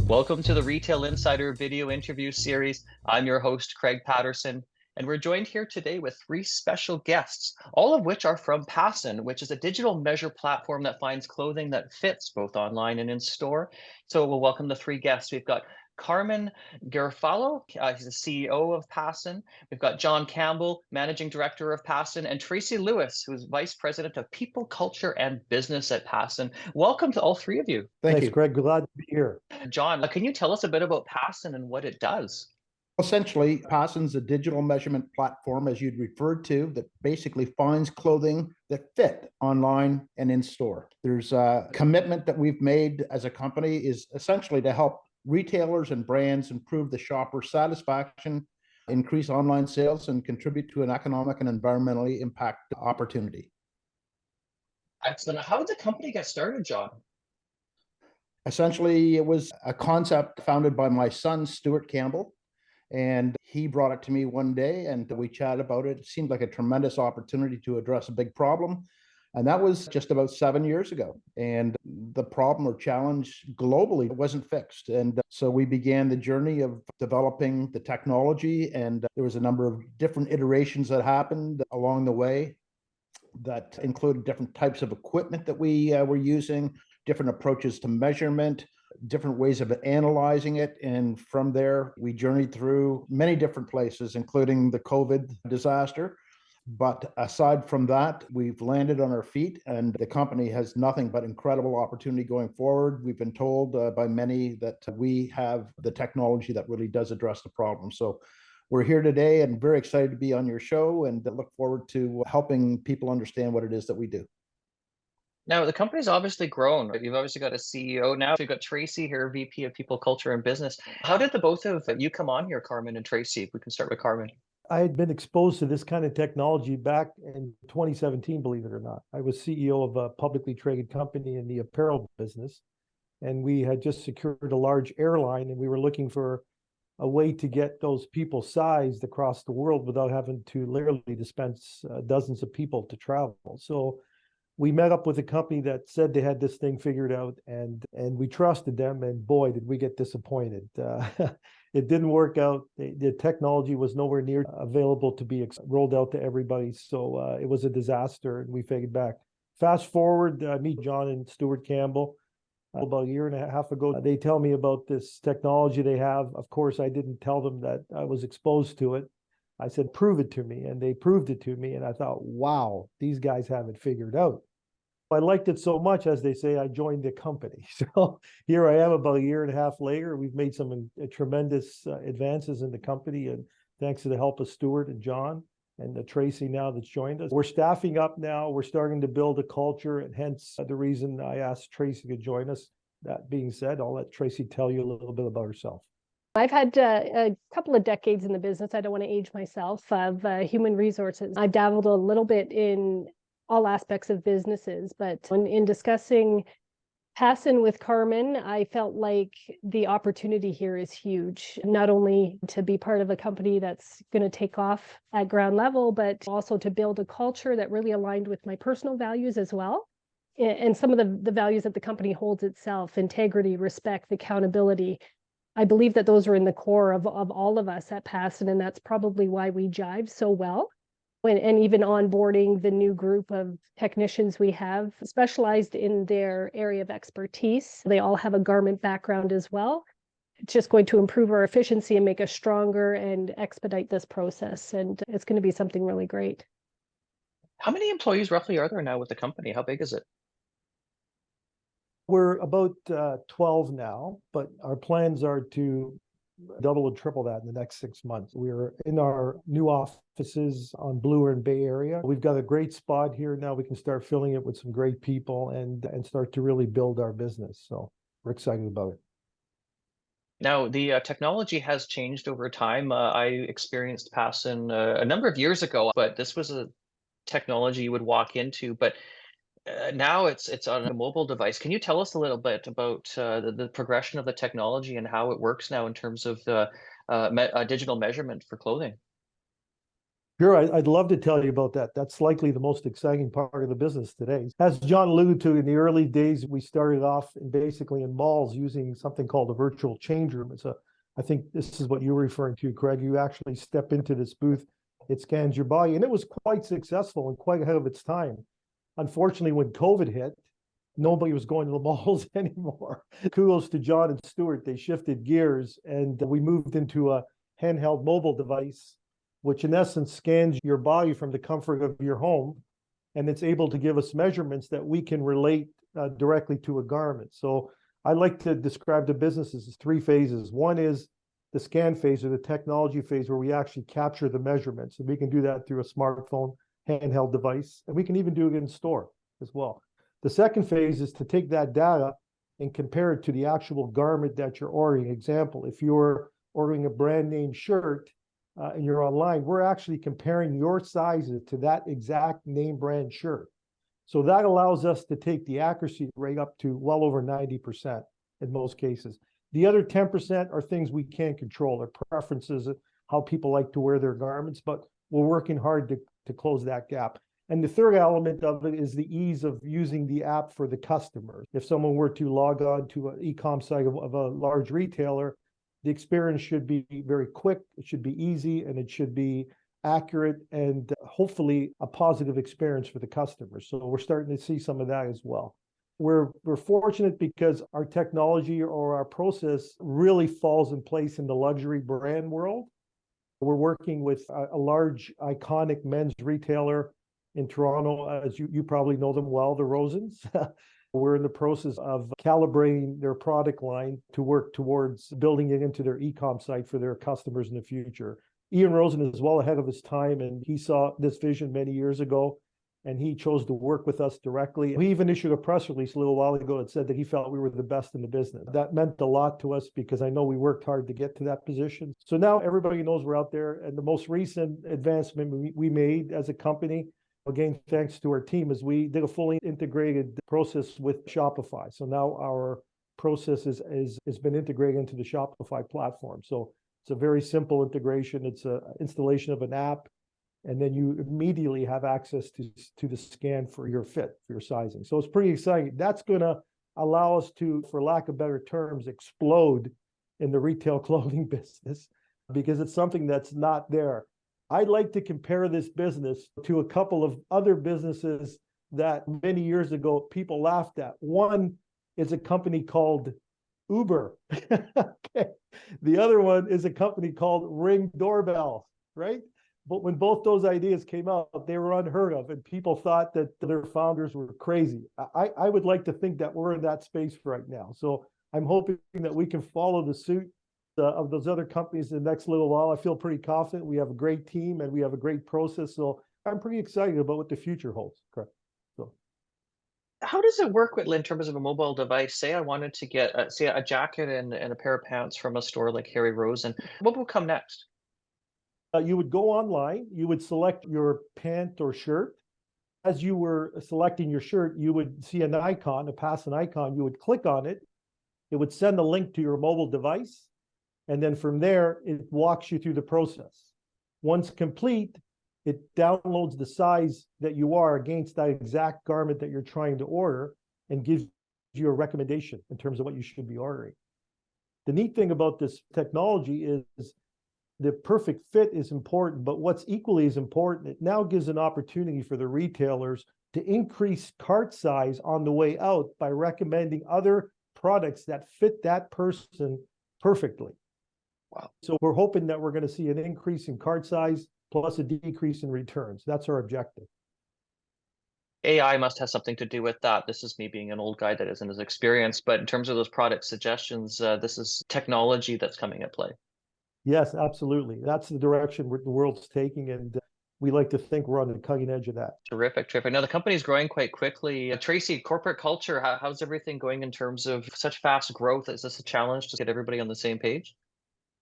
Welcome to the Retail Insider video interview series. I'm your host, Craig Patterson, and we're joined here today with three special guests, all of which are from Passen, which is a digital measure platform that finds clothing that fits both online and in store. So we'll welcome the three guests. We've got Carmen Garofalo, he's the CEO of Passen. We've got John Campbell, Managing Director of Passen, and Tracy Lewis, who's Vice President of People, Culture, and Business at Passen. Welcome to all three of you. Thanks, Greg. Glad to be here. John, can you tell us a bit about Passen and what it does? Essentially, Passen's a digital measurement platform, as you'd referred to, that basically finds clothing that fit online and in store. There's a commitment that we've made as a company is essentially to help retailers and brands improve the shopper satisfaction, increase online sales, and contribute to an economic and environmentally impact opportunity. Excellent. How did the company get started, John? Essentially, it was a concept founded by my son, Stuart Campbell, and he brought it to me one day and we chatted about it. It seemed like a tremendous opportunity to address a big problem. And that was just about 7 years ago. And the problem or challenge globally wasn't fixed. And so we began the journey of developing the technology. And there was a number of different iterations that happened along the way that included different types of equipment that we were using, different approaches to measurement, different ways of analyzing it. And from there, we journeyed through many different places, including the COVID disaster. But aside from that, we've landed on our feet and the company has nothing but incredible opportunity going forward. We've been told by many that we have the technology that really does address the problem. So we're here today and very excited to be on your show and look forward to helping people understand what it is that we do. Now, the company's obviously grown. You've obviously got a CEO now. You've got Tracy here, VP of People, Culture, and Business. How did the both of you come on here, Carmen and Tracy? If we can start with Carmen. I had been exposed to this kind of technology back in 2017, believe it or not. I was CEO of a publicly traded company in the apparel business, and we had just secured a large airline, and we were looking for a way to get those people sized across the world without having to literally dispense dozens of people to travel. So we met up with a company that said they had this thing figured out, and we trusted them, and boy, did we get disappointed. It didn't work out. The technology was nowhere near available to be rolled out to everybody, so it was a disaster, and we faded back. Fast forward, I meet John and Stuart Campbell about a year and a half ago. They tell me about this technology they have. Of course, I didn't tell them that I was exposed to it. I said, prove it to me, and they proved it to me, and I thought, wow, these guys have it figured out. I liked it so much, as they say, I joined the company. So here I am about a year and a half later. We've made some tremendous advances in the company, and thanks to the help of Stuart and John and Tracy now that's joined us. We're staffing up now. We're starting to build a culture, and hence the reason I asked Tracy to join us. That being said, I'll let Tracy tell you a little bit about herself. I've had a couple of decades in the business. I don't want to age myself, of human resources. I've dabbled a little bit in all aspects of businesses, but in discussing Passen with Carmen, I felt like the opportunity here is huge, not only to be part of a company that's going to take off at ground level, but also to build a culture that really aligned with my personal values as well. And some of the values that the company holds itself: integrity, respect, accountability. I believe that those are in the core of all of us at Passen, and that's probably why we jive so well. And even onboarding the new group of technicians we have specialized in their area of expertise. They all have a garment background as well. It's just going to improve our efficiency and make us stronger and expedite this process. And it's going to be something really great. How many employees roughly are there now with the company? How big is it? We're about 12 now, but our plans are to double and triple that in the next 6 months. We're in our new offices on Bloor and Bay Area. We've got a great spot here. Now we can start filling it with some great people and start to really build our business. So we're excited about it. Now, the technology has changed over time. I experienced Passen a number of years ago, but this was a technology you would walk into. But now it's on a mobile device. Can you tell us a little bit about the progression of the technology and how it works now in terms of the digital measurement for clothing? Sure, I'd love to tell you about that. That's likely the most exciting part of the business today. As John alluded to, in the early days, we started off basically in malls using something called a virtual change room. I think this is what you're referring to, Craig. You actually step into this booth, it scans your body, and it was quite successful and quite ahead of its time. Unfortunately, when COVID hit, nobody was going to the malls anymore. Kudos to John and Stuart. They shifted gears and we moved into a handheld mobile device, which in essence scans your body from the comfort of your home. And it's able to give us measurements that we can relate directly to a garment. So I like to describe the business as three phases. One is the scan phase, or the technology phase, where we actually capture the measurements. And we can do that through a smartphone, handheld device. And we can even do it in store as well. The second phase is to take that data and compare it to the actual garment that you're ordering. Example, if you're ordering a brand name shirt, and you're online, we're actually comparing your sizes to that exact name brand shirt. So that allows us to take the accuracy rate up to well over 90% in most cases. The other 10% are things we can't control, their preferences, how people like to wear their garments, but we're working hard to close that gap. And the third element of it is the ease of using the app for the customer. If someone were to log on to an e-com site of a large retailer, the experience should be very quick, it should be easy, and it should be accurate, and hopefully a positive experience for the customer. So we're starting to see some of that as well. We're fortunate because our technology or our process really falls in place in the luxury brand world. We're working with a large iconic men's retailer in Toronto, as you probably know them well, the Rosens. We're in the process of calibrating their product line to work towards building it into their e-com site for their customers in the future. Ian Rosen is well ahead of his time, and he saw this vision many years ago, and he chose to work with us directly. He even issued a press release a little while ago that said that he felt we were the best in the business. That meant a lot to us because I know we worked hard to get to that position. So now everybody knows we're out there, and the most recent advancement we made as a company, again, thanks to our team, is we did a fully integrated process with Shopify. So now our process has been integrated into the Shopify platform. So it's a very simple integration. It's an installation of an app, and then you immediately have access to the scan for your fit, for your sizing. So it's pretty exciting. That's going to allow us to, for lack of better terms, explode in the retail clothing business because it's something that's not there. I'd like to compare this business to a couple of other businesses that many years ago people laughed at. One is a company called Uber. Okay. The other one is a company called Ring Doorbell, right? But when both those ideas came out, they were unheard of, and people thought that their founders were crazy. I would like to think that we're in that space right now. So I'm hoping that we can follow the suit of those other companies in the next little while. I feel pretty confident. We have a great team and we have a great process. So I'm pretty excited about what the future holds. Correct. So How does it work in terms of a mobile device? Say I wanted to get, say, a jacket and a pair of pants from a store like Harry Rosen. What will come next? you would go online, you would select your pant or shirt. As you were selecting your shirt, you would see an icon, a Passen icon. You would click on it. It would send a link to your mobile device. And then from there, it walks you through the process. Once complete, it downloads the size that you are against that exact garment that you're trying to order and gives you a recommendation in terms of what you should be ordering. The neat thing about this technology is the perfect fit is important, but what's equally as important, it now gives an opportunity for the retailers to increase cart size on the way out by recommending other products that fit that person perfectly. Wow. So we're hoping that we're going to see an increase in cart size plus a decrease in returns. That's our objective. AI must have something to do with that. This is me being an old guy that isn't as experienced, but in terms of those product suggestions, this is technology that's coming at play. Yes, absolutely. That's the direction the world's taking, and we like to think we're on the cutting edge of that. Terrific, terrific. Now the company's growing quite quickly. Tracy, corporate culture, how's everything going in terms of such fast growth? Is this a challenge to get everybody on the same page?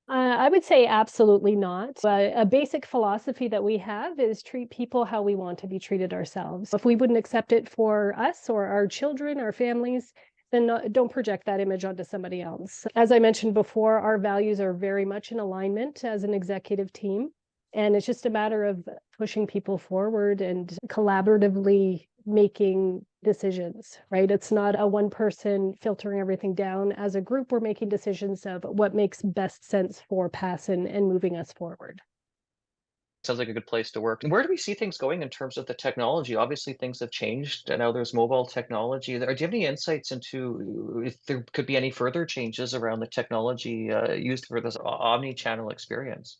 I would say absolutely not. A basic philosophy that we have is treat people how we want to be treated ourselves. If we wouldn't accept it for us or our children, our families, then don't project that image onto somebody else. As I mentioned before, our values are very much in alignment as an executive team. And it's just a matter of pushing people forward and collaboratively making decisions, right? It's not a one person filtering everything down. As a group, we're making decisions of what makes best sense for Passen and moving us forward. Sounds like a good place to work. And where do we see things going in terms of the technology? Obviously, things have changed, and now there's mobile technology. Do you have any insights into if there could be any further changes around the technology used for this omni-channel experience?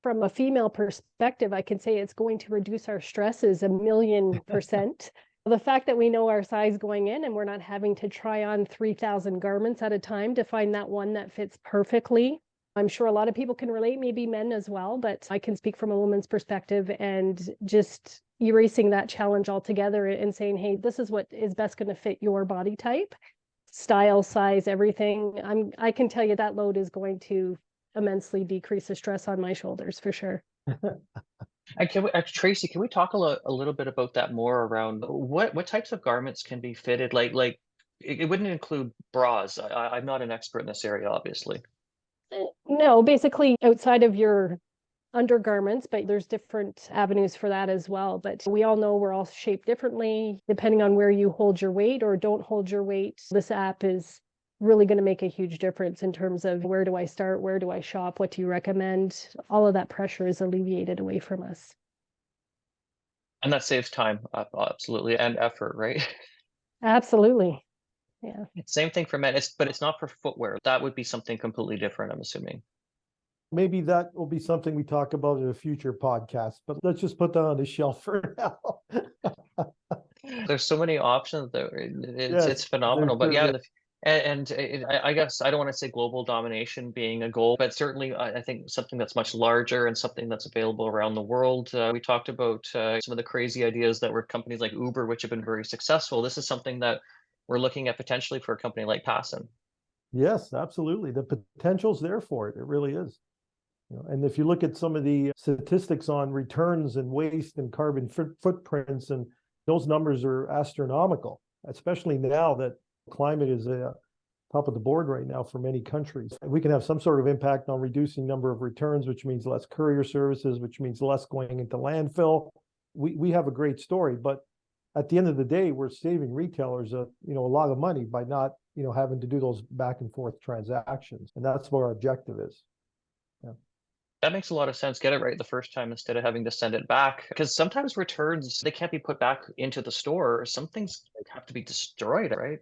From a female perspective, I can say it's going to reduce our stresses 1,000,000%. The fact that we know our size going in and we're not having to try on 3,000 garments at a time to find that one that fits perfectly. I'm sure a lot of people can relate, maybe men as well, but I can speak from a woman's perspective, and just erasing that challenge altogether and saying, hey, this is what is best going to fit your body type, style, size, everything. I can tell you that load is going to immensely decrease the stress on my shoulders for sure. And Tracy, can we talk a little bit about that more around what types of garments can be fitted? Like it wouldn't include bras. I'm not an expert in this area, obviously. No, basically outside of your undergarments, but there's different avenues for that as well. But we all know we're all shaped differently depending on where you hold your weight or don't hold your weight. This app is really going to make a huge difference in terms of where do I start, where do I shop, what do you recommend? All of that pressure is alleviated away from us. And that saves time, absolutely, and effort, right? Absolutely. Yeah. Same thing for men, but it's not for footwear. That would be something completely different, I'm assuming. Maybe that will be something we talk about in a future podcast, but let's just put that on the shelf for now. There's so many options there. It's Yes, phenomenal. But sure yeah, is. I guess I don't want to say global domination being a goal, but certainly I think something that's much larger and something that's available around the world. We talked about some of the crazy ideas that were companies like Uber, which have been very successful. This is something that we're looking at potentially for a company like Passen. Yes, absolutely. The potential's there for it. It really is. And if you look at some of the statistics on returns and waste and carbon footprints, and those numbers are astronomical, especially now that climate is top of the board right now for many countries. We can have some sort of impact on reducing number of returns, which means less courier services, which means less going into landfill. We have a great story, but at the end of the day, we're saving retailers a lot of money by not having to do those back and forth transactions, and that's what our objective is. Yeah. That makes a lot of sense. Get it right the first time instead of having to send it back. Because sometimes returns, they can't be put back into the store. Some things have to be destroyed, right?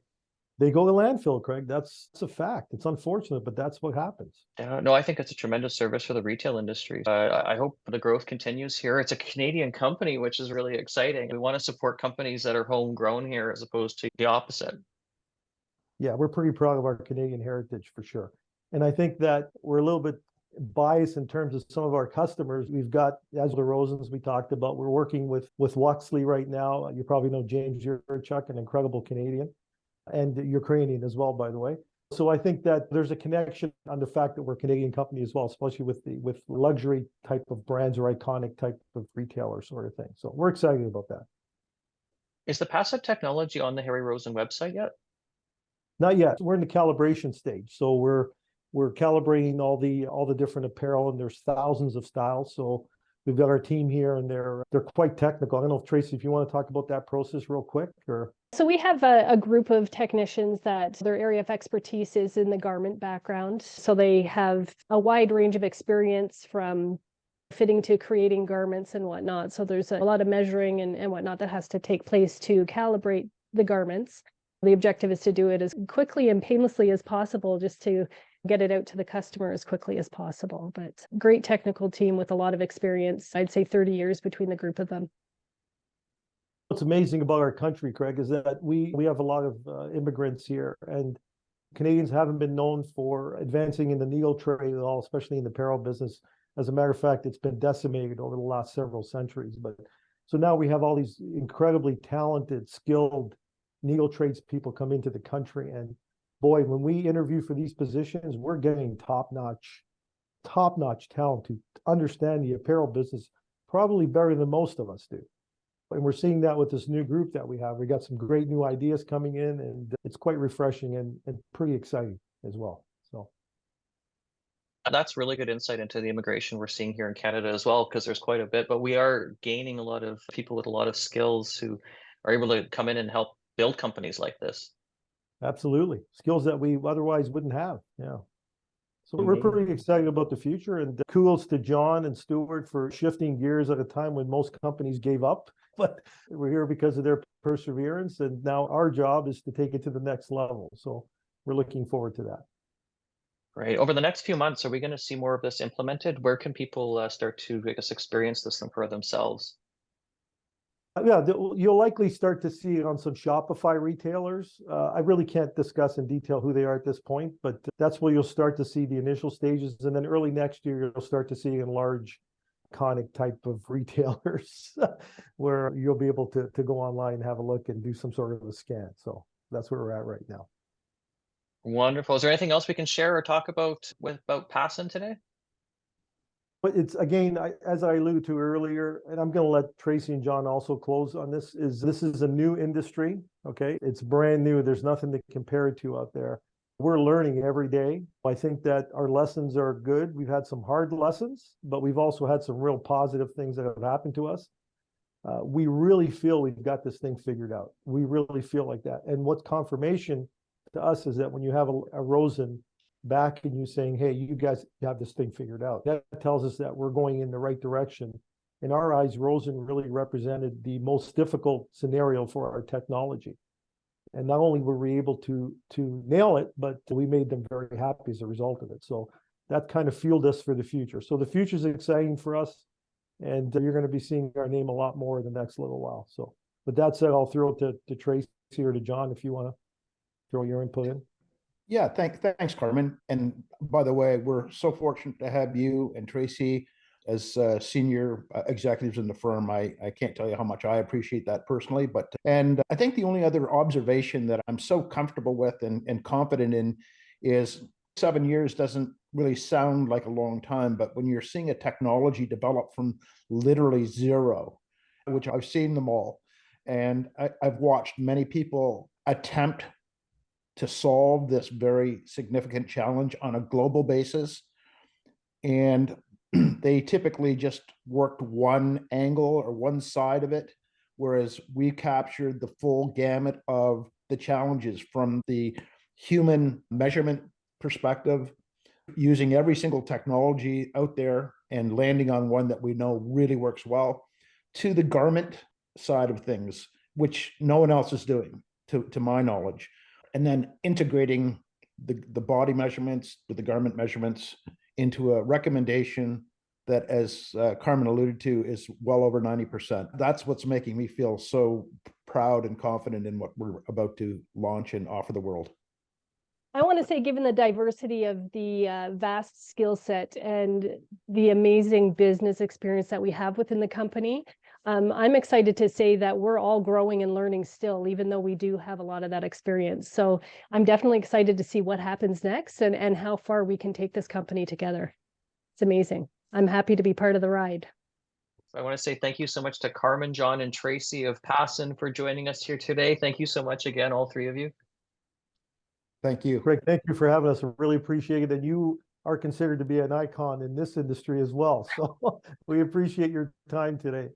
They go to landfill, Craig. That's a fact. It's unfortunate, but that's what happens. No, I think it's a tremendous service for the retail industry. I hope the growth continues here. It's a Canadian company, which is really exciting. We want to support companies that are homegrown here as opposed to the opposite. Yeah, we're pretty proud of our Canadian heritage for sure. And I think that we're a little bit biased in terms of some of our customers. We've got, as the Rosens we talked about, we're working with Luxley right now. You probably know James Yurchuk, an incredible Canadian, and Ukrainian as well, by the way. So I think that there's a connection on the fact that we're a Canadian company as well, especially with luxury type of brands or iconic type of retailer sort of thing. So we're excited about that. Is the passive technology on the Harry Rosen website yet? Not yet. We're in the calibration stage. So we're calibrating all the different apparel, and there's thousands of styles. So we've got our team here, and they're quite technical. I don't know if Tracy, if you want to talk about that process real quick, or. So we have a group of technicians that their area of expertise is in the garment background. So they have a wide range of experience from fitting to creating garments and whatnot. So there's a lot of measuring and whatnot that has to take place to calibrate the garments. The objective is to do it as quickly and painlessly as possible, just to get it out to the customer as quickly as possible. But great technical team with a lot of experience. I'd say 30 years between the group of them. What's amazing about our country, Craig, is that we have a lot of immigrants here, and Canadians haven't been known for advancing in the needle trade at all, especially in the apparel business. As a matter of fact, it's been decimated over the last several centuries. But so now we have all these incredibly talented, skilled needle trades people come into the country, and boy, when we interview for these positions, we're getting top-notch talent to understand the apparel business probably better than most of us do. And we're seeing that with this new group that we have. We got some great new ideas coming in, and it's quite refreshing and pretty exciting as well. So That's really good insight into the immigration we're seeing here in Canada as well, because there's quite a bit, but we are gaining a lot of people with a lot of skills who are able to come in and help build companies like this. Absolutely. Skills that we otherwise wouldn't have. Yeah. So we're Amazing. pretty excited about the future, and kudos to John and Stuart for shifting gears at a time when most companies gave up. But we're here because of their perseverance, and now our job is to take it to the next level. So we're looking forward to that. Right. Over the next few months, are we going to see more of this implemented? Where can people start to, I guess, experience this for themselves? Yeah, you'll likely start to see it on some Shopify retailers. I really can't discuss in detail who they are at this point, but that's where you'll start to see the initial stages. And then early next year, you'll start to see in large iconic type of retailers where you'll be able to go online and have a look and do some sort of a scan. So that's where we're at right now. Wonderful. Is there anything else we can share or talk about about Passen today? But it's again, as I alluded to earlier, and I'm going to let Tracy and John also close on this, this is a new industry. Okay. It's brand new. There's nothing to compare it to out there. We're learning every day. I think that our lessons are good. We've had some hard lessons, but we've also had some real positive things that have happened to us. We really feel we've got this thing figured out. We really feel like that. And what's confirmation to us is that when you have a Rosen back and you saying, hey, you guys have this thing figured out, that tells us that we're going in the right direction. In our eyes, Rosen really represented the most difficult scenario for our technology. And not only were we able to nail it, but we made them very happy as a result of it. So that kind of fueled us for the future. So the future is exciting for us, and you're going to be seeing our name a lot more in the next little while. So with that said, I'll throw it to Tracy or to John if you want to throw your input in. Yeah, thanks, Carmen. And by the way, we're so fortunate to have you and Tracy as senior executives in the firm. I can't tell you how much I appreciate that personally. And I think the only other observation that I'm so comfortable with and confident in is 7 years doesn't really sound like a long time, but when you're seeing a technology develop from literally zero, which I've seen them all, and I've watched many people attempt to solve this very significant challenge on a global basis. And they typically just worked one angle or one side of it, whereas we captured the full gamut of the challenges from the human measurement perspective, using every single technology out there and landing on one that we know really works well, to the garment side of things, which no one else is doing, to my knowledge. And then integrating the body measurements with the garment measurements into a recommendation that, as Carmen alluded to, is well over 90%. That's what's making me feel so proud and confident in what we're about to launch and offer the world. I want to say, given the diversity of the vast skill set and the amazing business experience that we have within the company, I'm excited to say that we're all growing and learning still, even though we do have a lot of that experience. So I'm definitely excited to see what happens next and how far we can take this company together. It's amazing. I'm happy to be part of the ride. I want to say thank you so much to Carmen, John, and Tracy of Passen for joining us here today. Thank you so much again, all three of you. Thank you. Greg, thank you for having us. I really appreciate it. And you are considered to be an icon in this industry as well. So we appreciate your time today.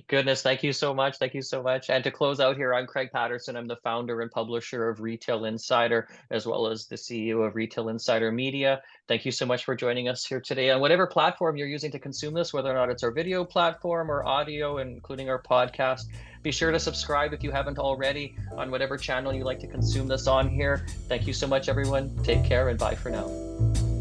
Goodness, thank you so much. Thank you so much. And to close out here, I'm Craig Patterson. I'm the founder and publisher of Retail Insider, as well as the CEO of Retail Insider Media. Thank you so much for joining us here today on whatever platform you're using to consume this, whether or not it's our video platform or audio, including our podcast. Be sure to subscribe if you haven't already on whatever channel you like to consume this on here. Thank you so much, everyone. Take care and bye for now.